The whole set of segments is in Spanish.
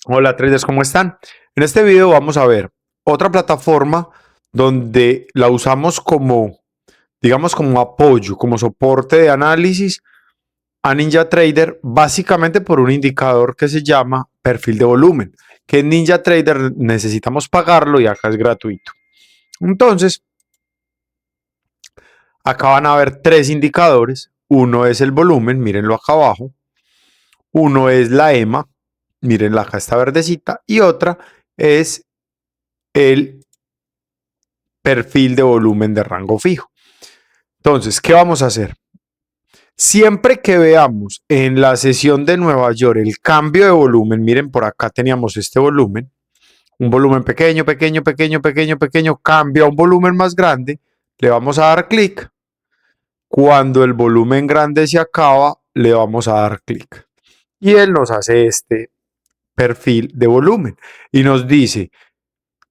Hola traders, ¿cómo están? En este video vamos a ver otra plataforma donde la usamos como, digamos, como apoyo, como soporte de análisis a NinjaTrader, básicamente por un indicador que se llama perfil de volumen, que en NinjaTrader necesitamos pagarlo y acá es gratuito. Entonces, acá van a ver tres indicadores. Uno es el volumen, mírenlo acá abajo. Uno es la EMA, mírenla acá está verdecita. Y otra es el perfil de volumen de rango fijo. Entonces, ¿qué vamos a hacer? Siempre que veamos en la sesión de Nueva York el cambio de volumen, miren por acá teníamos este volumen, un volumen pequeño, pequeño, pequeño, pequeño, pequeño, cambia a un volumen más grande, le vamos a dar clic. Cuando el volumen grande se acaba, le vamos a dar clic. Y él nos hace este perfil de volumen y nos dice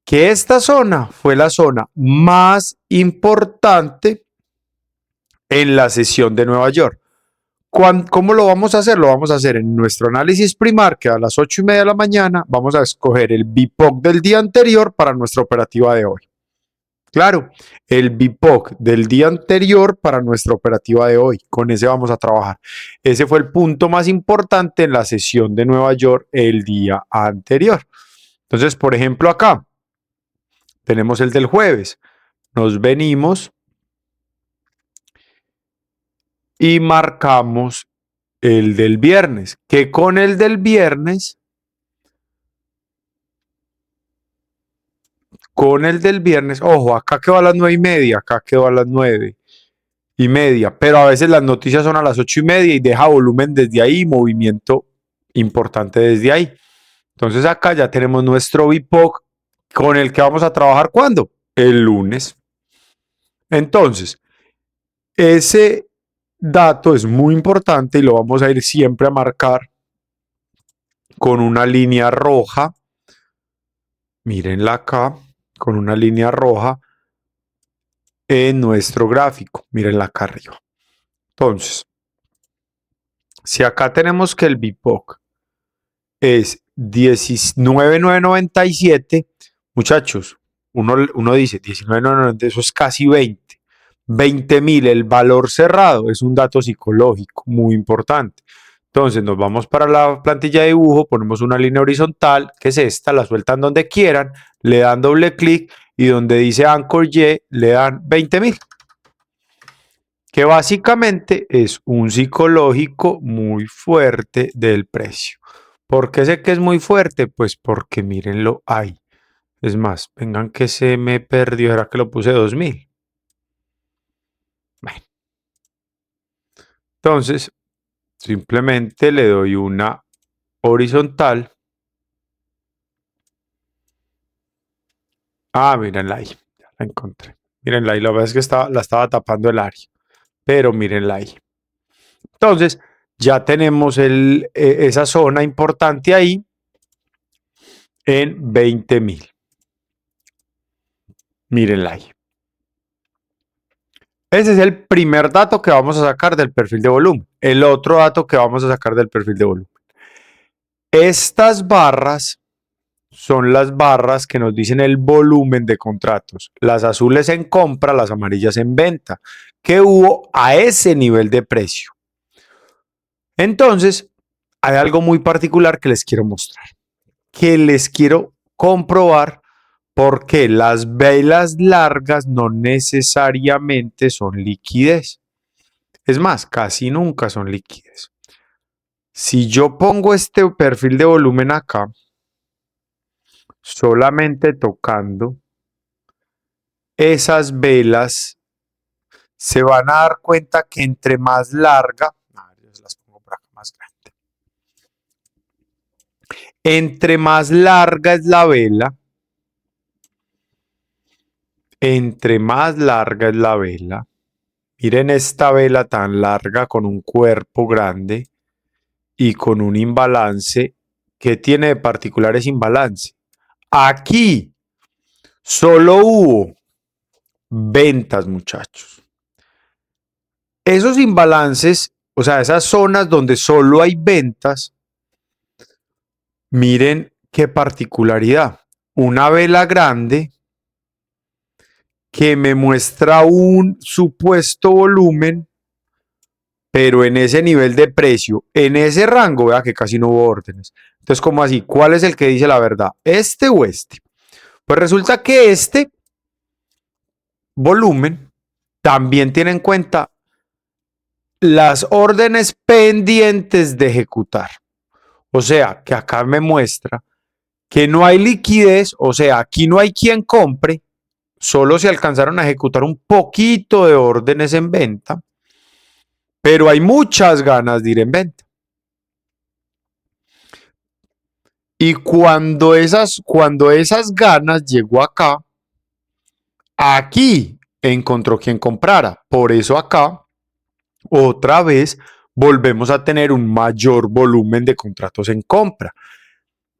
que esta zona fue la zona más importante en la sesión de Nueva York. ¿Cómo lo vamos a hacer? Lo vamos a hacer en nuestro análisis primar, que a las 8:30 de la mañana vamos a escoger el BIPOC del día anterior para nuestra operativa de hoy. Claro, el BIPOC del día anterior para nuestra operativa de hoy. Con ese vamos a trabajar. Ese fue el punto más importante en la sesión de Nueva York el día anterior. Entonces, por ejemplo, acá tenemos el del jueves. Nos venimos y marcamos el del viernes, que con el del viernes, ojo, acá quedó a las 9:30, acá quedó a las 9:30, pero a veces las noticias son a las 8:30 y deja volumen desde ahí, movimiento importante desde ahí. Entonces acá ya tenemos nuestro BIPOC con el que vamos a trabajar ¿cuándo? El lunes. Entonces, ese dato es muy importante y lo vamos a ir siempre a marcar con una línea roja. Mírenla acá, con una línea roja en nuestro gráfico. Mírenla acá arriba. Entonces, si acá tenemos que el BIPOC es 19,997, muchachos, uno dice 19,997, eso es casi 20. 20,000, el valor cerrado es un dato psicológico muy importante. Entonces nos vamos para la plantilla de dibujo, ponemos una línea horizontal, que es esta, la sueltan donde quieran, le dan doble clic y donde dice Anchor Y le dan 20,000, que básicamente es un psicológico muy fuerte del precio. ¿Por qué sé que es muy fuerte? Pues porque mírenlo ahí. Es más, vengan que se me perdió, era que lo puse 2,000. Bueno, entonces simplemente le doy una horizontal. Ah, mírenla ahí, ya la encontré. Mírenla ahí, lo que pasa es que la estaba tapando el área, pero mírenla ahí. Entonces, ya tenemos esa zona importante ahí en 20,000. Mírenla ahí. Ese es el primer dato que vamos a sacar del perfil de volumen. El otro dato que vamos a sacar del perfil de volumen. Estas barras son las barras que nos dicen el volumen de contratos. Las azules en compra, las amarillas en venta, que hubo a ese nivel de precio. Entonces, hay algo muy particular que les quiero mostrar, que les quiero comprobar por qué las velas largas no necesariamente son liquidez. Es más, casi nunca son liquidez. Si yo pongo este perfil de volumen acá, solamente tocando esas velas, se van a dar cuenta que entre más larga, yo las pongo por acá más grande, entre más larga es la vela, entre más larga es la vela, miren esta vela tan larga con un cuerpo grande y con un imbalance. ¿Qué tiene de particular ese imbalance? Aquí solo hubo ventas, muchachos. Esos imbalances, o sea, esas zonas donde solo hay ventas, miren ¿qué particularidad? Una vela grande que me muestra un supuesto volumen, pero en ese nivel de precio, en ese rango, vea que casi no hubo órdenes. Entonces, ¿cómo así? ¿Cuál es el que dice la verdad? ¿Este o este? Pues resulta que este volumen también tiene en cuenta las órdenes pendientes de ejecutar. O sea, que acá me muestra que no hay liquidez, o sea, aquí no hay quien compre, solo se alcanzaron a ejecutar un poquito de órdenes en venta, pero hay muchas ganas de ir en venta. Y cuando esas ganas llegó acá, aquí encontró quien comprara. Por eso acá, otra vez, volvemos a tener un mayor volumen de contratos en compra.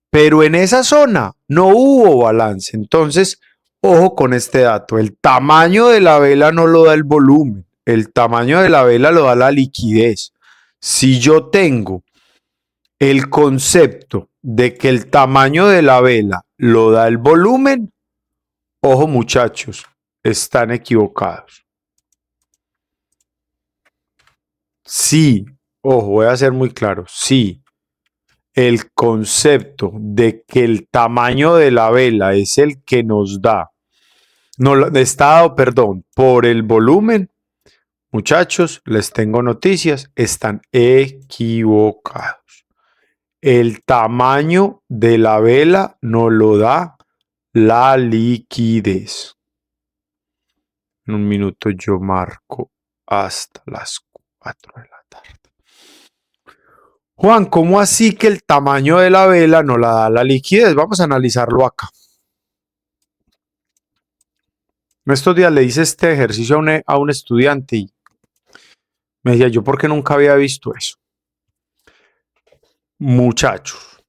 Pero en esa zona no hubo balance. Entonces, ojo con este dato. El tamaño de la vela no lo da el volumen. El tamaño de la vela lo da la liquidez. Si yo tengo el concepto de que el tamaño de la vela lo da el volumen, ojo muchachos, están equivocados. Sí, ojo, voy a ser muy claro, sí, el concepto de que el tamaño de la vela es el que nos da, no está dado, perdón, por el volumen, muchachos, les tengo noticias, están equivocados. El tamaño de la vela no lo da la liquidez. En un minuto yo marco hasta las 4 de la tarde. Juan, ¿cómo así que el tamaño de la vela no la da la liquidez? Vamos a analizarlo acá. En estos días le hice este ejercicio a un estudiante y me decía, yo por qué nunca había visto eso. Muchachos,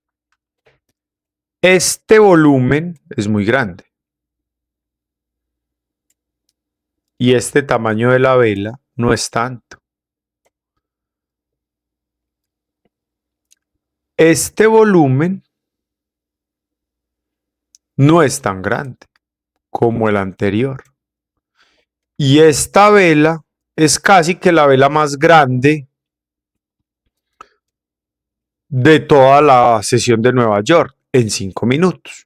este volumen es muy grande. Y este tamaño de la vela no es tanto. Este volumen no es tan grande como el anterior. Y esta vela es casi que la vela más grande de toda la sesión de Nueva York en 5 minutos.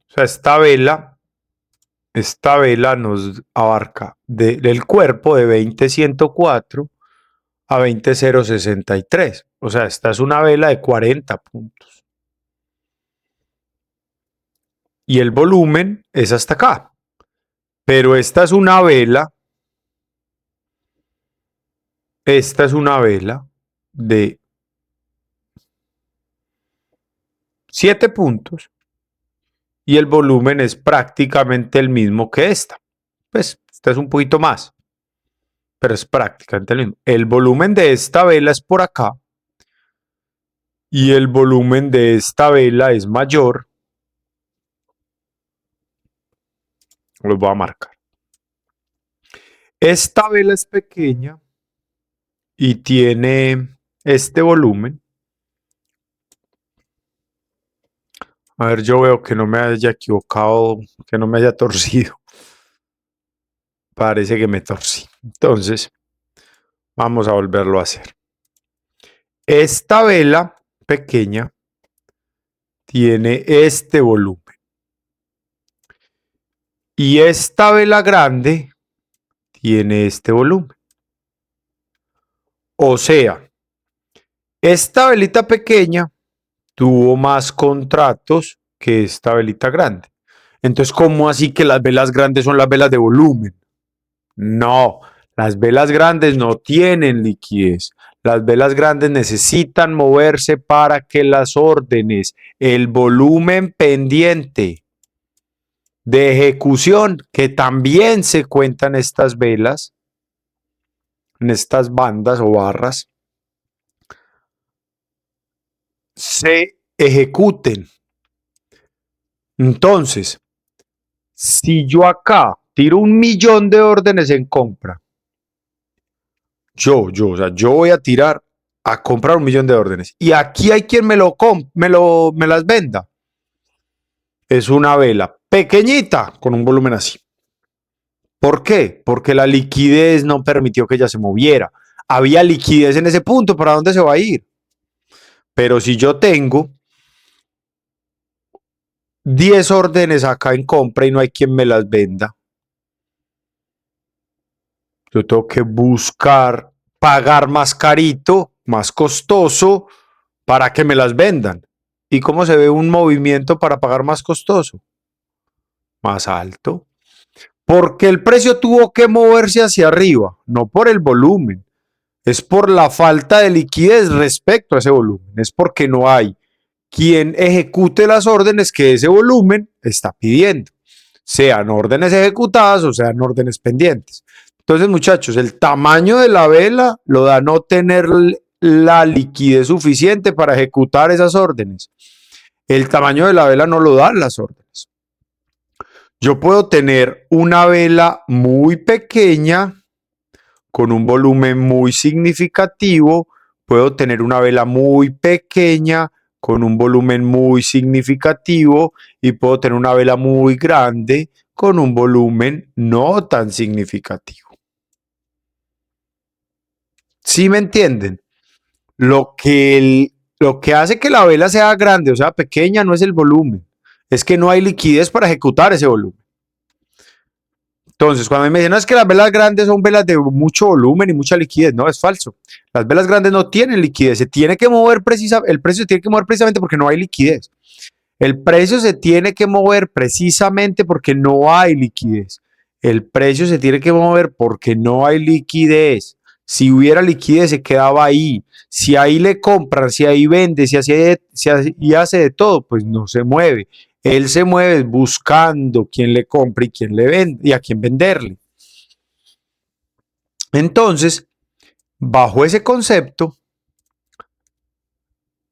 O sea, esta vela nos abarca del cuerpo de 20.104 a 20.063. O sea, esta es una vela de 40 puntos. Y el volumen es hasta acá. Pero esta es una vela de 7 puntos y el volumen es prácticamente el mismo que esta. Pues esta es un poquito más, pero es prácticamente el mismo. El volumen de esta vela es por acá y el volumen de esta vela es mayor. Los voy a marcar. Esta vela es pequeña y tiene este volumen. A ver, yo veo que no me haya equivocado, que no me haya torcido. Parece que me torcí. Entonces, vamos a volverlo a hacer. Esta vela pequeña tiene este volumen. Y esta vela grande tiene este volumen. O sea, esta velita pequeña tuvo más contratos que esta velita grande. Entonces, ¿cómo así que las velas grandes son las velas de volumen? No, las velas grandes no tienen liquidez. Las velas grandes necesitan moverse para que las órdenes, el volumen pendiente de ejecución, que también se cuentan estas velas, en estas bandas o barras, se ejecuten. Entonces, si yo acá tiro 1.000.000 de órdenes en compra, o sea, yo voy a tirar a comprar 1 millón de órdenes. Y aquí hay quien me las venda. Es una vela pequeñita con un volumen así. ¿Por qué? Porque la liquidez no permitió que ella se moviera. Había liquidez en ese punto, ¿para dónde se va a ir? Pero si yo tengo 10 órdenes acá en compra y no hay quien me las venda, yo tengo que buscar pagar más carito, más costoso para que me las vendan. ¿Y cómo se ve un movimiento para pagar más costoso? Más alto. Porque el precio tuvo que moverse hacia arriba, no por el volumen. Es por la falta de liquidez respecto a ese volumen. Es porque no hay quien ejecute las órdenes que ese volumen está pidiendo, sean órdenes ejecutadas o sean órdenes pendientes. Entonces, muchachos, el tamaño de la vela lo da no tener la liquidez suficiente para ejecutar esas órdenes. El tamaño de la vela no lo dan las órdenes. Yo puedo tener una vela muy pequeña con un volumen muy significativo, puedo tener una vela muy pequeña con un volumen muy significativo y puedo tener una vela muy grande con un volumen no tan significativo. ¿Sí me entienden? Lo que hace que la vela sea grande o sea pequeña no es el volumen, es que no hay liquidez para ejecutar ese volumen. Entonces, cuando me dicen, no, es que las velas grandes son velas de mucho volumen y mucha liquidez, no, es falso. Las velas grandes no tienen liquidez, se tiene que mover el precio se tiene que mover precisamente porque no hay liquidez. El precio se tiene que mover precisamente porque no hay liquidez. El precio se tiene que mover porque no hay liquidez. Si hubiera liquidez, se quedaba ahí. Si ahí le compran, si ahí vende, si hace de todo, pues no se mueve. Él se mueve buscando quién le compre y quién le vende y a quién venderle. Entonces, bajo ese concepto,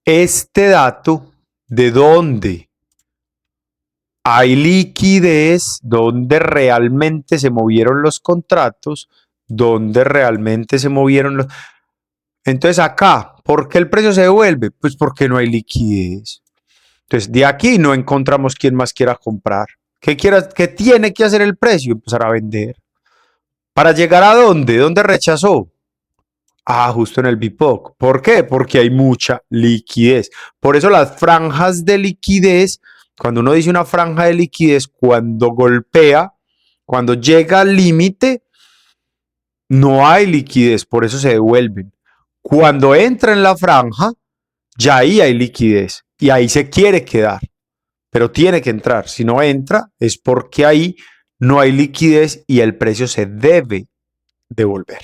este dato de dónde hay liquidez, donde realmente se movieron los contratos, donde realmente se movieron los... Entonces acá, ¿por qué el precio se devuelve? Pues porque no hay liquidez. Entonces de aquí no encontramos quien más quiera comprar. ¿Qué tiene que hacer el precio? Empezar a vender. ¿Para llegar a dónde? ¿Dónde rechazó? Ah, justo en el BIPOC. ¿Por qué? Porque hay mucha liquidez. Por eso las franjas de liquidez, cuando uno dice una franja de liquidez, cuando golpea, cuando llega al límite, no hay liquidez, por eso se devuelven. Cuando entra en la franja, ya ahí hay liquidez y ahí se quiere quedar, pero tiene que entrar. Si no entra, es porque ahí no hay liquidez y el precio se debe devolver.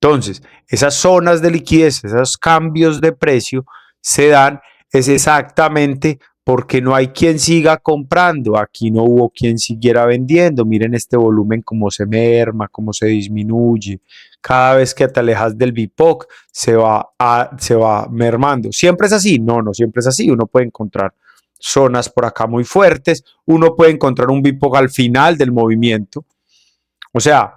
Entonces, esas zonas de liquidez, esos cambios de precio se dan es exactamente porque no hay quien siga comprando. Aquí no hubo quien siguiera vendiendo. Miren este volumen cómo se merma, cómo se disminuye. Cada vez que te alejas del BIPOC se va mermando. ¿Siempre es así? No, no siempre es así. Uno puede encontrar zonas por acá muy fuertes. Uno puede encontrar un BIPOC al final del movimiento. O sea,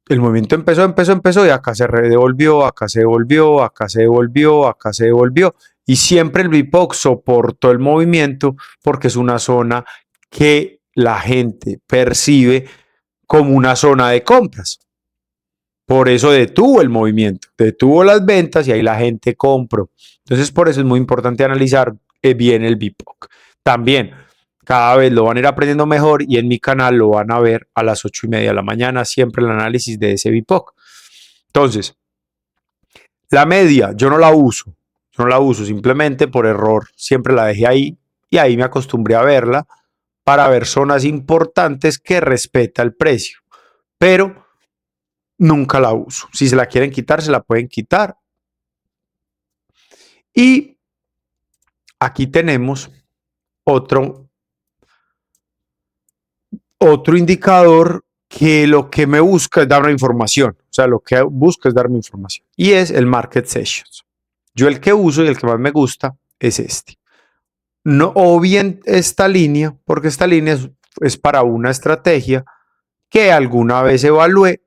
el movimiento empezó y acá se devolvió, acá se devolvió, acá se devolvió, acá se devolvió. Y siempre el BIPOC soportó el movimiento porque es una zona que la gente percibe como una zona de compras. Por eso detuvo el movimiento, detuvo las ventas y ahí la gente compró. Entonces, por eso es muy importante analizar bien el BIPOC. También, cada vez lo van a ir aprendiendo mejor y en mi canal lo van a ver a las 8:30 de la mañana, siempre el análisis de ese BIPOC. Entonces, la media yo no la uso, simplemente por error, siempre la dejé ahí y ahí me acostumbré a verla para ver zonas importantes que respeta el precio, pero nunca la uso. Si se la quieren quitar, se la pueden quitar. Y aquí tenemos otro indicador que lo que me busca es darme información, o sea, lo que busca es darme información, y es el Market Sessions. Yo el que uso y el que más me gusta es este. No, o bien esta línea, porque esta línea es para una estrategia que alguna vez evalué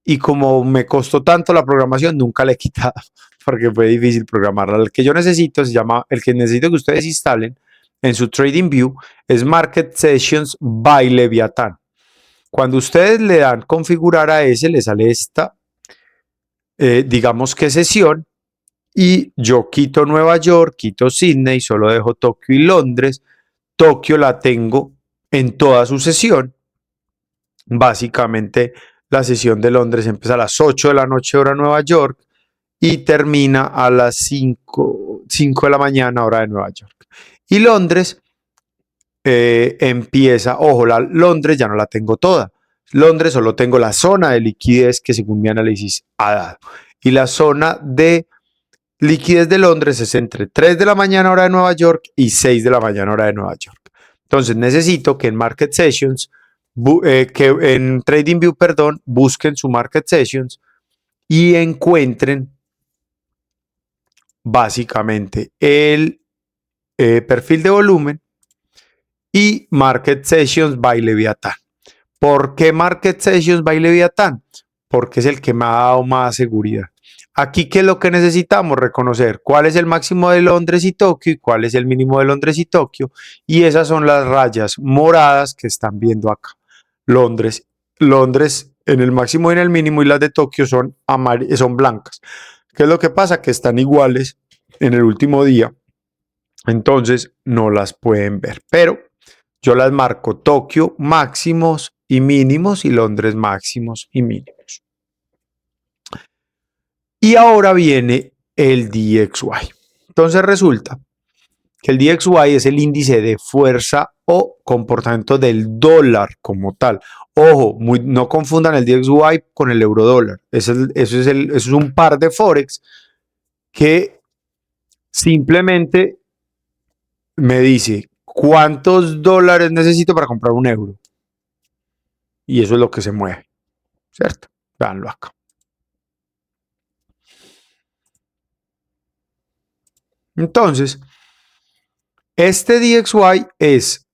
y como me costó tanto la programación, nunca la he quitado porque fue difícil programarla. El que yo necesito se llama, el que necesito que ustedes instalen en su TradingView es Market Sessions by Leviathan. Cuando ustedes le dan configurar a ese, le sale esta, digamos que sesión, y yo quito Nueva York, quito Sydney, solo dejo Tokio y Londres. Tokio la tengo en toda su sesión. Básicamente la sesión de Londres empieza a las 8 de la noche hora Nueva York y termina a las 5 de la mañana hora de Nueva York. Y Londres empieza, ojo, Londres ya no la tengo toda. Londres solo tengo la zona de liquidez que según mi análisis ha dado. Y la zona de liquidez de Londres es entre 3 de la mañana hora de Nueva York y 6 de la mañana hora de Nueva York. Entonces necesito que en Market Sessions, que en TradingView, perdón, busquen su Market Sessions y encuentren básicamente el perfil de volumen y Market Sessions by Leviathan. ¿Por qué Market Sessions by Leviathan? Porque es el que me ha dado más seguridad. Aquí, ¿qué es lo que necesitamos? Reconocer cuál es el máximo de Londres y Tokio y cuál es el mínimo de Londres y Tokio. Y esas son las rayas moradas que están viendo acá. Londres en el máximo y en el mínimo, y las de Tokio son blancas. ¿Qué es lo que pasa? Que están iguales en el último día. Entonces no las pueden ver. Pero yo las marco Tokio máximos y mínimos y Londres máximos y mínimos. Y ahora viene el DXY. Entonces resulta que el DXY es el índice de fuerza o comportamiento del dólar como tal. Ojo, no confundan el DXY con el euro dólar. Eso es un par de Forex que simplemente me dice cuántos dólares necesito para comprar un euro. Y eso es lo que se mueve, ¿cierto? Veanlo acá. Entonces, este DXY es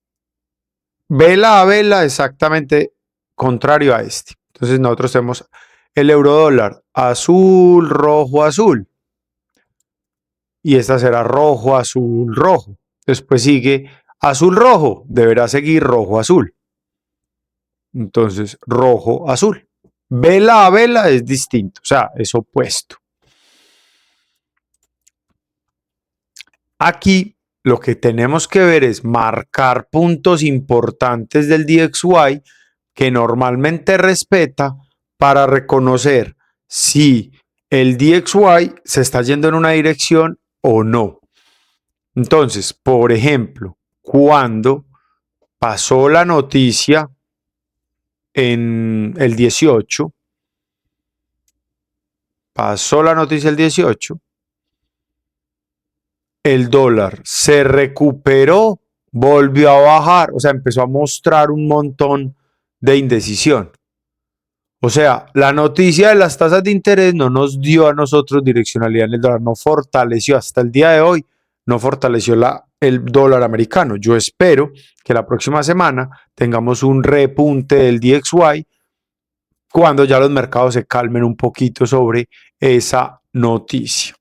vela a vela exactamente contrario a este. Entonces nosotros tenemos el euro dólar azul, rojo, azul. Y esta será rojo, azul, rojo. Después sigue azul, rojo. Deberá seguir rojo, azul. Entonces, rojo, azul. Vela a vela es distinto, o sea, es opuesto. Aquí lo que tenemos que ver es marcar puntos importantes del DXY que normalmente respeta para reconocer si el DXY se está yendo en una dirección o no. Entonces, por ejemplo, cuando pasó la noticia en el 18, el dólar se recuperó, volvió a bajar, o sea, empezó a mostrar un montón de indecisión. O sea, la noticia de las tasas de interés no nos dio a nosotros direccionalidad en el dólar, no fortaleció hasta el día de hoy, no fortaleció el dólar americano. Yo espero que la próxima semana tengamos un repunte del DXY cuando ya los mercados se calmen un poquito sobre esa noticia.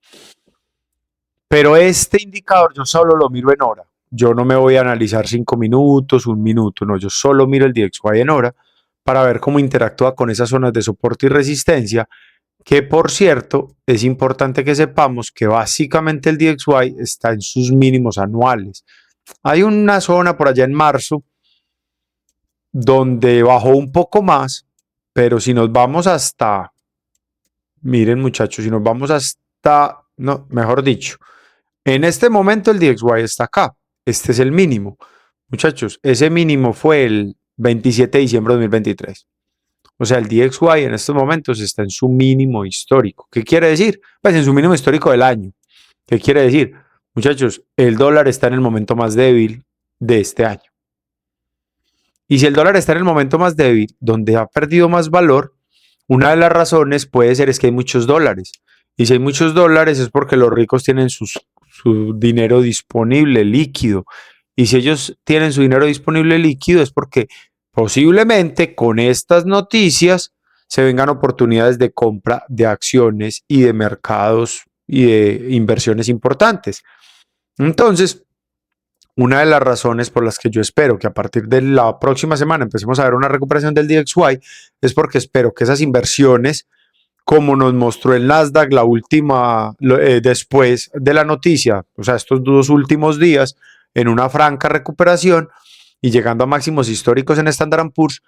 Pero este indicador yo solo lo miro en hora. Yo no me voy a analizar 5 minutos, 1 minuto, no, yo solo miro el DXY en hora para ver cómo interactúa con esas zonas de soporte y resistencia, que por cierto, es importante que sepamos que básicamente el DXY está en sus mínimos anuales. Hay una zona por allá en marzo donde bajó un poco más, pero si nos vamos hasta, miren muchachos, si nos vamos hasta, no, mejor dicho, en este momento el DXY está acá, este es el mínimo. Muchachos, ese mínimo fue el 27 de diciembre de 2023. O sea, el DXY en estos momentos está en su mínimo histórico. ¿Qué quiere decir? Pues en su mínimo histórico del año. ¿Qué quiere decir? Muchachos, el dólar está en el momento más débil de este año. Y si el dólar está en el momento más débil, donde ha perdido más valor, una de las razones puede ser es que hay muchos dólares. Y si hay muchos dólares es porque los ricos tienen su dinero disponible, líquido. Y si ellos tienen su dinero disponible líquido es porque posiblemente con estas noticias se vengan oportunidades de compra de acciones y de mercados y de inversiones importantes. Entonces, una de las razones por las que yo espero que a partir de la próxima semana empecemos a ver una recuperación del DXY es porque espero que esas inversiones, como nos mostró el Nasdaq la última, después de la noticia, o sea, estos 2 últimos días, en una franca recuperación y llegando a máximos históricos en Standard & Poor's,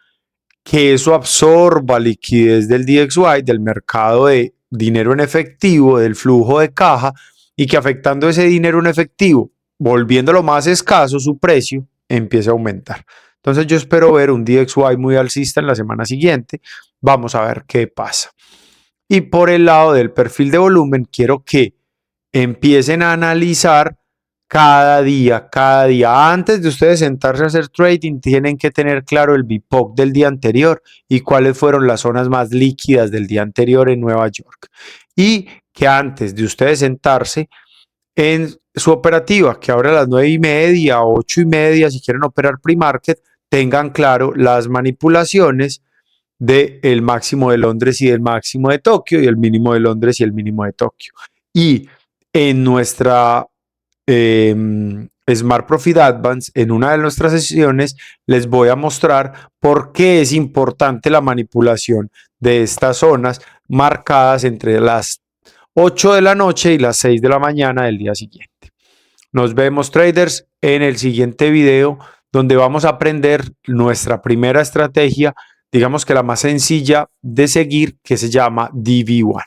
que eso absorba liquidez del DXY, del mercado de dinero en efectivo, del flujo de caja, y que afectando ese dinero en efectivo, volviéndolo más escaso, su precio empiece a aumentar. Entonces yo espero ver un DXY muy alcista en la semana siguiente. Vamos a ver qué pasa. Y por el lado del perfil de volumen, quiero que empiecen a analizar cada día. Antes de ustedes sentarse a hacer trading, tienen que tener claro el VPOC del día anterior y cuáles fueron las zonas más líquidas del día anterior en Nueva York. Y que antes de ustedes sentarse en su operativa, que ahora a las 9:30, 8:30, si quieren operar pre-market, tengan claro las manipulaciones del máximo de Londres y del máximo de Tokio y el mínimo de Londres y el mínimo de Tokio. Y en nuestra Smart Profit Advance, en una de nuestras sesiones, les voy a mostrar por qué es importante la manipulación de estas zonas marcadas entre las 8 de la noche y las 6 de la mañana del día siguiente. Nos vemos, traders, en el siguiente video, donde vamos a aprender nuestra primera estrategia, digamos que la más sencilla de seguir, que se llama DV1.